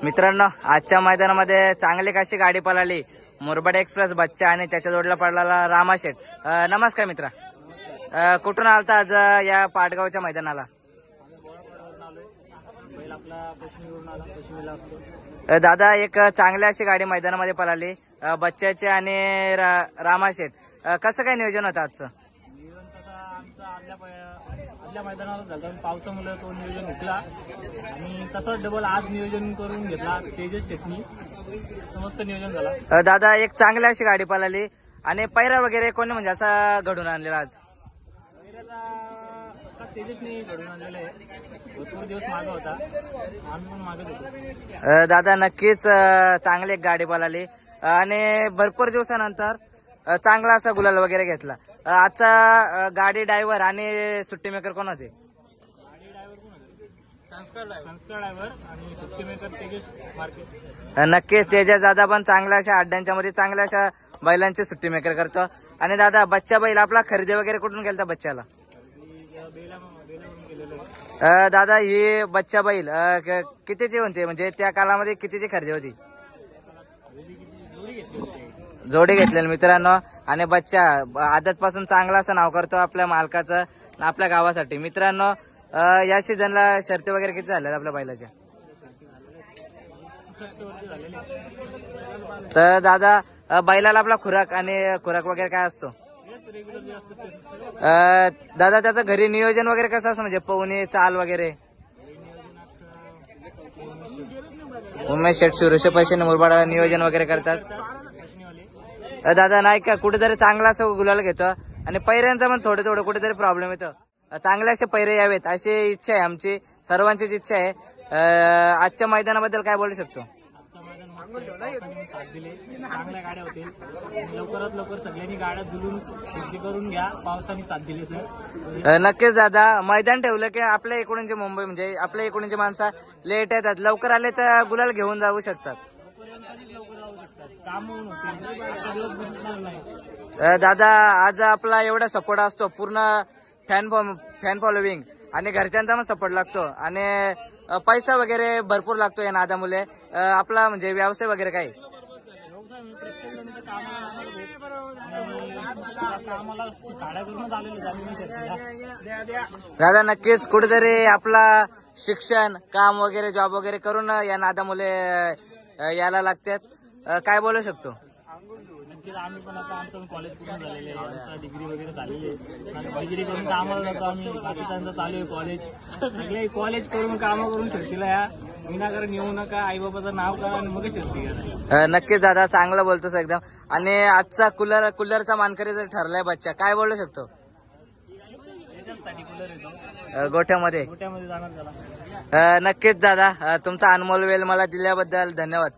मित्रांनो, आजच्या मैदानामध्ये चांगली कशी गाडी पळाली. मुरबाड एक्सप्रेस बच्चा आणि त्याच्या जोडला पडलेला रामाशेठ. नमस्कार मित्रा, कुठून आलता आज या पाटगावच्या मैदानाला? दादा, एक चांगली अशी गाडी मैदानामध्ये पळाली बच्चाची आणि रामाशेठ. कसं काय नियोजन होतं आजचं? आपल्या मैदानाला झालं, पावसामुळे तो नियोजन हुकला आणि तसंच डबल आज नियोजन करून घेतला तेजस शेटनी. समस्त नियोजन झाला. दादा, एक चांगली अशी गाडी पळाली आणि पैरा वगैरे कोणी म्हणजे असं घडून आणलेला आज? पैराचा तेजसने घडून आणलेला आहे. भरपूर दिवस मागे होता, आम्ही पण मागत होतो. दादा, नक्कीच चांगली एक गाडी पळाली आणि भरपूर दिवसानंतर चांगला असा गुलाल वगैरे घेतला. आजचा गाडी ड्रायव्हर आणि सुट्टी मेकर कोण होते? गाडी ड्रायव्हर कोण होते? संस्कार ड्रायव्हर आणि सुट्टी मेकर तेजस मार्केट. नक्कीच तेजस दादा पण चांगल्या अशा अड्ड्यांच्या मध्ये चांगल्या अशा बैलांची सुट्टी मेकर करतो. आणि दादा, बच्चा बैल आपला खरेदी वगैरे कुठून केलता बच्चाला? दादा, ही बच्चा बैल कितीची होते, म्हणजे त्या कालामध्ये कितीची खरेदी होती? जोडी घेतलेली मित्रांनो. आणि बच्चा आदत पासून चांगला असं नाव करतो आपल्या मालकाचं आपल्या गावासाठी. मित्रांनो, या सीझनला शर्ती वगैरे किती झाल्या आपल्या बैलाच्या? तर दादा, बैलाला आपला खुराक वगैरे काय असतो? दादा, त्याचं घरी नियोजन वगैरे कसं असतं, म्हणजे पवनी चाल वगैरे? उमेश शेठ सुरेश पैसे मुरबाडा नियोजन वगैरे करतात. दादा, नाही का कुठेतरी चांगला असं गुलाल घेतो आणि पैऱ्यांचा पण थोडं थोडं कुठेतरी प्रॉब्लेम येतो. चांगले असे पैरे यावेत अशी इच्छा आहे आमची, सर्वांचीच इच्छा आहे. आजच्या मैदानाबद्दल काय बोलू शकतो? साथ दिले, चांगल्या गाड्या होतील. लवकरात लवकर सगळ्यांनी गाड्या जुलून खरेदी करून घ्या. पावसाने साथ दिली तर नक्कीच दादा, मैदान ठेवलं की आपल्या इकडूनचे मुंबई म्हणजे आपल्या इकडूनचे माणसं लेट येतात, लवकर आले तर गुलाल घेऊन जाऊ शकतात. दादा, आज आपला एवढा सपोर्ट असतो, पूर्ण फॅन फॉलोविंग आणि घरच्यांचा पण सपोर्ट लागतो आणि पैसा वगैरे भरपूर लागतो या नादामुळे. आपला म्हणजे व्यवसाय वगैरे काय? दादा, नक्कीच कुठेतरी आपला शिक्षण काम वगैरे जॉब वगैरे करून या नादामुळे यायला लागतात. काय बोलू शकतो? नक्कीच आम्ही पण आता आमचं कॉलेज पूर्ण झालेले आहे, आमचा डिग्री वगैरे झालेली आहे आणि डिग्री करून कामाला जातो आम्ही. बाकीच्यांचं चालू आहे कॉलेज. सगळे कॉलेज करून कामं करून शेतीला या विनाकारण येऊ नका. आई बाबाचं नाव करा आणि मग शेती करा. नक्कीच दादा, चांगलं बोलतोस एकदम. आणि आजचा कूलरचा मानकरी जर ठरलाय बच्चा, काय बोलू शकतो? त्याच्यासाठी कूलर येतो गोठ्यामध्ये जाणार त्याला. नक्कीच दादा, तुमचा अनमोल वेळ मला दिल्याबद्दल धन्यवाद.